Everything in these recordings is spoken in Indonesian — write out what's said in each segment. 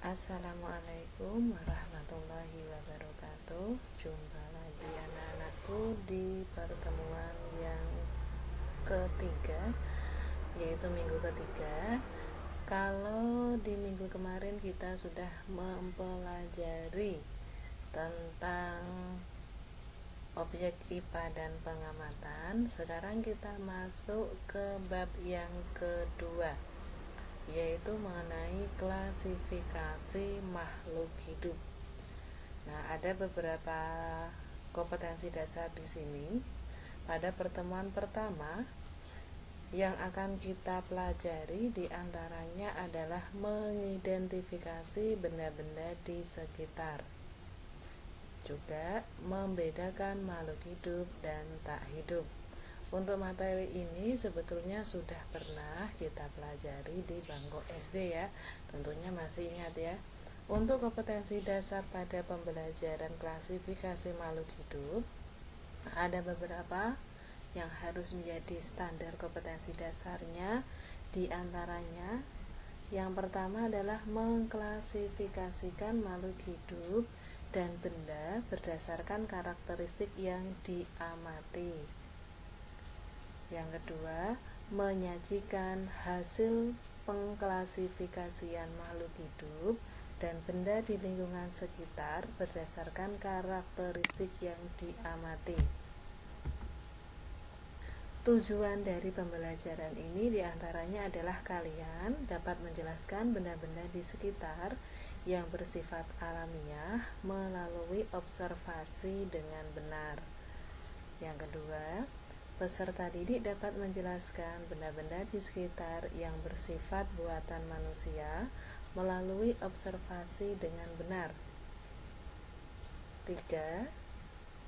Assalamualaikum warahmatullahi wabarakatuh. Jumpa lagi anak-anakku di pertemuan yang ketiga, yaitu minggu ketiga. Kalau di minggu kemarin kita sudah mempelajari tentang objek IPA dan pengamatan, sekarang kita masuk ke bab yang kedua, yaitu mengenai klasifikasi makhluk hidup. Nah, ada beberapa kompetensi dasar di sini. Pada pertemuan pertama, yang akan kita pelajari diantaranya adalah mengidentifikasi benda-benda di sekitar, juga membedakan makhluk hidup dan tak hidup. Untuk materi ini sebetulnya sudah pernah kita pelajari di bangku SD ya, tentunya masih ingat ya. Untuk kompetensi dasar pada pembelajaran klasifikasi makhluk hidup, ada beberapa yang harus menjadi standar kompetensi dasarnya. Di antaranya, yang pertama adalah mengklasifikasikan makhluk hidup dan benda berdasarkan karakteristik yang diamati. Yang kedua, menyajikan hasil pengklasifikasian makhluk hidup dan benda di lingkungan sekitar berdasarkan karakteristik yang diamati. Tujuan dari pembelajaran ini diantaranya adalah kalian dapat menjelaskan benda-benda di sekitar yang bersifat alamiah melalui observasi dengan benar. Yang kedua, peserta didik dapat menjelaskan benda-benda di sekitar yang bersifat buatan manusia melalui observasi dengan benar. 3.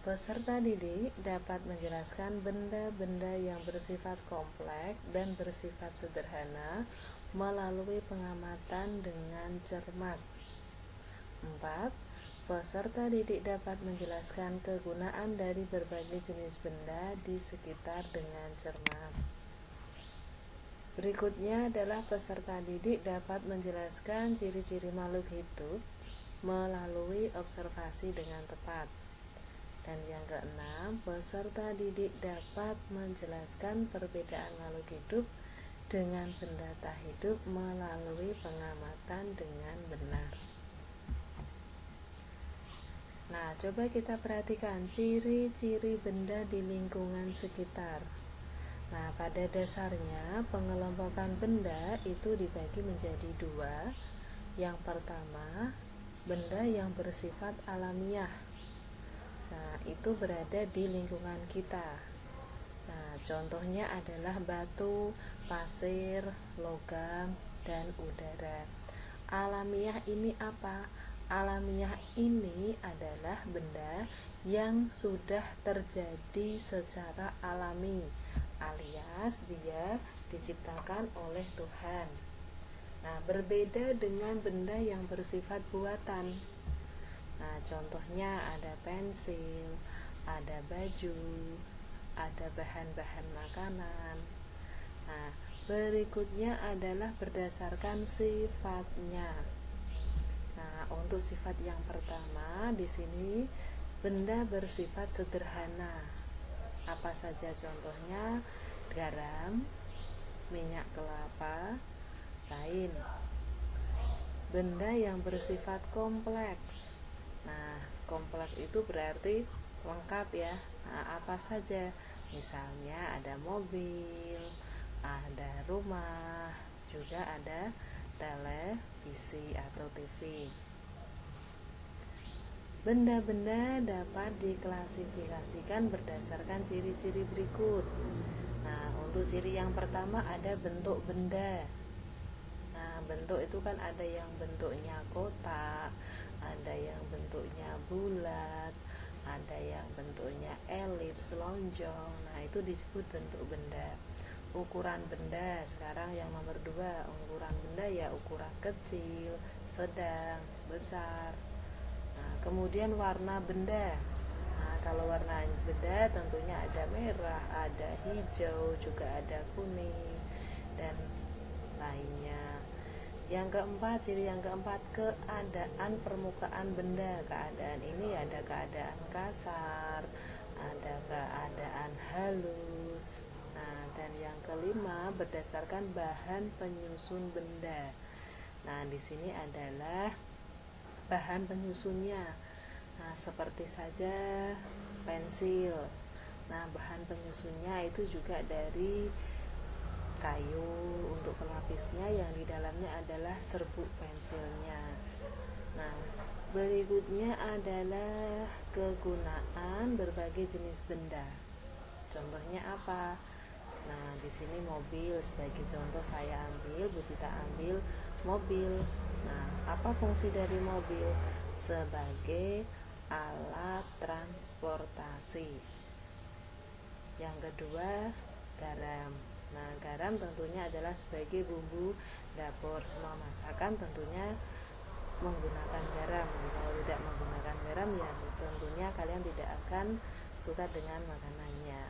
Peserta didik dapat menjelaskan benda-benda yang bersifat kompleks dan bersifat sederhana melalui pengamatan dengan cermat. 4. Peserta didik dapat menjelaskan kegunaan dari berbagai jenis benda di sekitar dengan cermat. Berikutnya adalah peserta didik dapat menjelaskan ciri-ciri makhluk hidup melalui observasi dengan tepat. Dan yang keenam, peserta didik dapat menjelaskan perbedaan makhluk hidup dengan benda tak hidup melalui pengamatan dengan benar. Nah, coba kita perhatikan ciri-ciri benda di lingkungan sekitar. Nah, pada dasarnya pengelompokan benda itu dibagi menjadi dua. Yang pertama, benda yang bersifat alamiah. Nah, itu berada di lingkungan kita. Nah, contohnya adalah batu, pasir, logam, dan udara. Alamiah ini apa? Alamiah ini adalah benda yang sudah terjadi secara alami, alias dia diciptakan oleh Tuhan. Nah, berbeda dengan benda yang bersifat buatan. Nah, contohnya ada pensil, ada baju, ada bahan-bahan makanan. Nah, berikutnya adalah berdasarkan sifatnya. Nah, untuk sifat yang pertama di sini benda bersifat sederhana. Apa saja contohnya? Garam, minyak kelapa, lain. Benda yang bersifat kompleks. Nah, kompleks itu berarti lengkap ya. Nah, apa saja? Misalnya ada mobil, ada rumah, juga ada televisi atau TV. Benda-benda dapat diklasifikasikan berdasarkan ciri-ciri berikut. Nah, untuk ciri yang pertama ada bentuk benda. Nah, bentuk itu kan ada yang bentuknya kotak, ada yang bentuknya bulat, ada yang bentuknya elips, lonjong. Nah, itu disebut bentuk benda. Ukuran benda, sekarang yang nomor 2, ukuran benda ya ukuran kecil, sedang, besar. Nah, kemudian warna benda. Nah, kalau warna benda tentunya ada merah, ada hijau, juga ada kuning dan lainnya. Yang keempat, ciri yang keempat, keadaan permukaan benda. Keadaan ini ada keadaan kasar, ada keadaan halus. Nah, dan yang kelima berdasarkan bahan penyusun benda. Nah, di sini adalah bahan penyusunnya. Nah, seperti saja pensil. Nah, bahan penyusunnya itu juga dari kayu untuk pelapisnya, yang di dalamnya adalah serbuk pensilnya. Nah, berikutnya adalah kegunaan berbagai jenis benda. Contohnya apa? Nah, di sini mobil sebagai contoh, saya ambil, Bu Tita ambil mobil. Nah, apa fungsi dari mobil? Sebagai alat transportasi. Yang kedua, garam. Nah, garam tentunya adalah sebagai bumbu dapur. Semua masakan tentunya menggunakan garam. Kalau tidak menggunakan garam, ya tentunya kalian tidak akan suka dengan makanannya.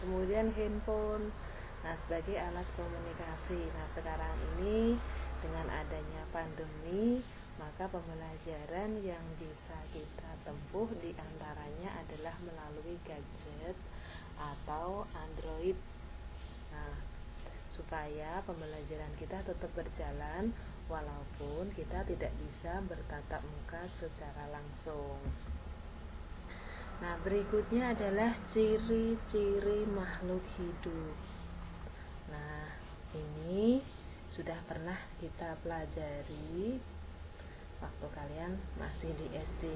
Kemudian handphone. Nah, sebagai alat komunikasi. Nah, sekarang ini dengan adanya pandemi, maka pembelajaran yang bisa kita tempuh diantaranya adalah melalui gadget atau Android. Nah, supaya pembelajaran kita tetap berjalan walaupun kita tidak bisa bertatap muka secara langsung. Nah, berikutnya adalah ciri-ciri makhluk hidup. Nah, ini sudah pernah kita pelajari waktu kalian masih di SD.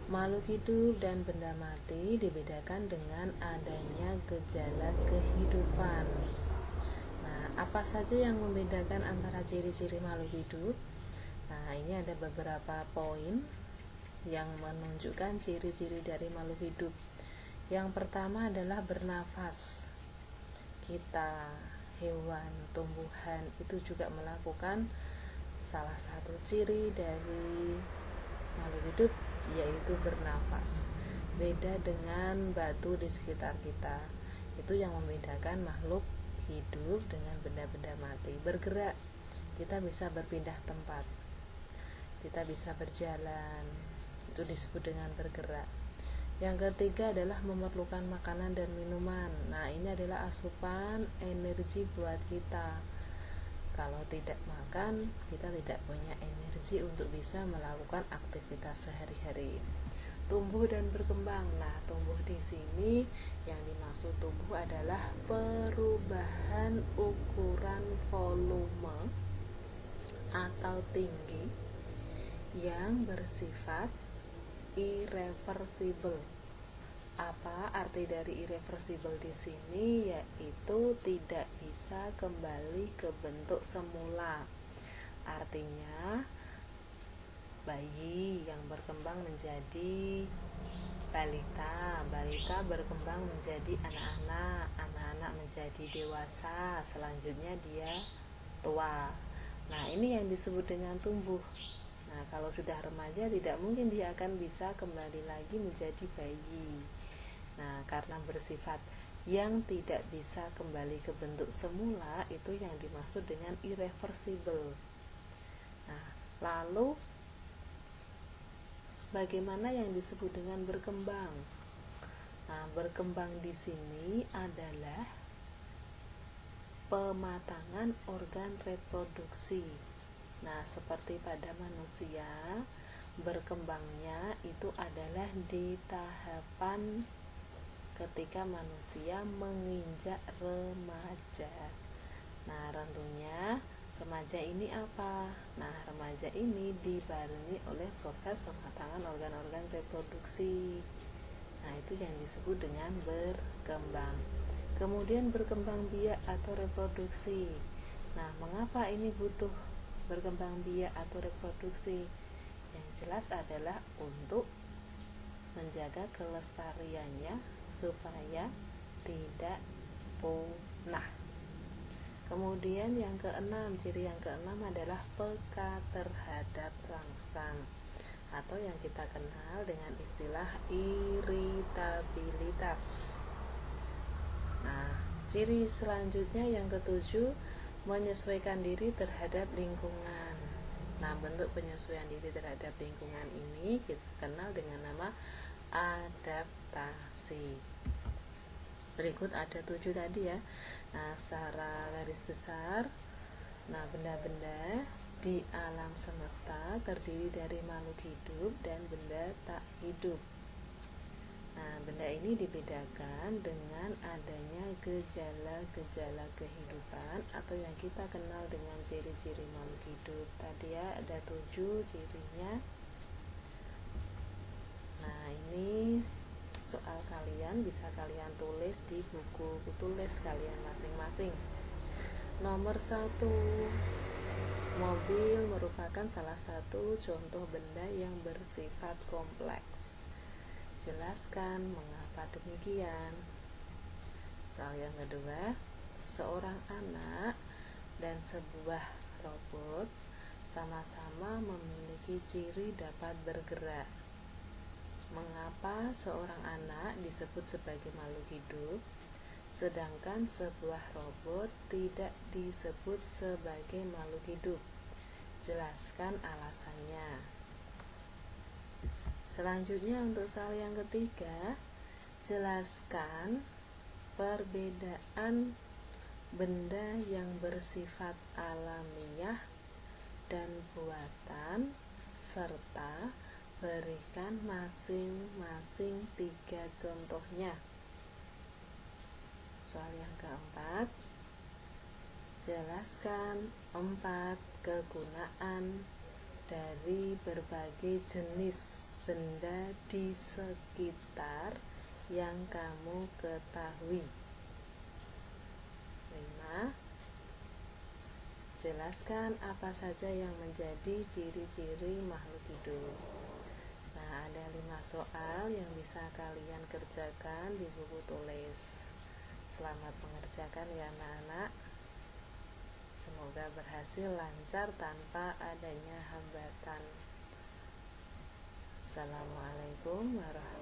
Makhluk hidup dan benda mati dibedakan dengan adanya gejala kehidupan. Nah, apa saja yang membedakan antara ciri-ciri makhluk hidup? Nah, ini ada beberapa poin yang menunjukkan ciri-ciri dari makhluk hidup. Yang pertama adalah bernafas. Kita, hewan, tumbuhan itu juga melakukan salah satu ciri dari makhluk hidup, yaitu bernafas. Beda dengan batu di sekitar kita. Itu yang membedakan makhluk hidup dengan benda-benda mati. Bergerak, kita bisa berpindah tempat, kita bisa berjalan, itu disebut dengan bergerak. Yang ketiga adalah memerlukan makanan dan minuman. Nah, ini adalah asupan energi buat kita. Kalau tidak makan, kita tidak punya energi untuk bisa melakukan aktivitas sehari-hari. Tumbuh dan berkembang. Nah, tumbuh di sini yang dimaksud tumbuh adalah perubahan ukuran volume atau tinggi yang bersifat irreversible. Apa arti dari irreversible di sini? Yaitu tidak bisa kembali ke bentuk semula. Artinya bayi yang berkembang menjadi balita, balita berkembang menjadi anak-anak, anak-anak menjadi dewasa, selanjutnya dia tua. Nah, ini yang disebut dengan tumbuh. Nah, kalau sudah remaja tidak mungkin dia akan bisa kembali lagi menjadi bayi. Nah, karena bersifat yang tidak bisa kembali ke bentuk semula, itu yang dimaksud dengan irreversible. Nah, lalu bagaimana yang disebut dengan berkembang? Nah, berkembang di sini adalah pematangan organ reproduksi. Nah, seperti pada manusia, berkembangnya itu adalah di tahapan ketika manusia menginjak remaja. Nah, tentunya remaja ini apa? Nah, remaja ini dibarengi oleh proses pematangan organ-organ reproduksi. Nah, itu yang disebut dengan berkembang. Kemudian berkembang biak atau reproduksi. Nah, mengapa ini butuh berkembang biak atau reproduksi? Yang jelas adalah untuk menjaga kelestariannya supaya tidak punah. Kemudian yang keenam, ciri yang keenam adalah peka terhadap rangsang atau yang kita kenal dengan istilah iritabilitas. Nah, ciri selanjutnya yang ketujuh menyesuaikan diri terhadap lingkungan. Nah, bentuk penyesuaian diri terhadap lingkungan ini kita kenal dengan nama adaptasi. Berikut ada 7 tadi ya. Nah, secara garis besar, nah, benda-benda di alam semesta terdiri dari makhluk hidup dan benda tak hidup. Nah, benda ini dibedakan dengan adanya gejala-gejala kehidupan atau yang kita kenal dengan ciri-ciri makhluk hidup. Tadi ya ada 7 cirinya. Nah, ini soal kalian bisa kalian tulis di buku tulis kalian masing-masing. Nomor 1, mobil merupakan salah satu contoh benda yang bersifat kompleks. Jelaskan mengapa demikian. Soal yang kedua, seorang anak dan sebuah robot sama-sama memiliki ciri dapat bergerak. Mengapa seorang anak disebut sebagai makhluk hidup, sedangkan sebuah robot tidak disebut sebagai makhluk hidup? Jelaskan alasannya. Selanjutnya untuk soal yang ketiga, jelaskan perbedaan benda yang bersifat alamiah dan buatan serta berikan masing-masing 3 contohnya. Soal yang keempat, jelaskan 4 kegunaan dari berbagai jenis benda di sekitar yang kamu ketahui. 5. Jelaskan apa saja yang menjadi ciri-ciri makhluk hidup. Nah, ada 5 soal yang bisa kalian kerjakan di buku tulis. Selamat mengerjakan ya anak-anak. Semoga berhasil lancar tanpa adanya hambatan. Assalamualaikum warahmatullahi wabarakatuh.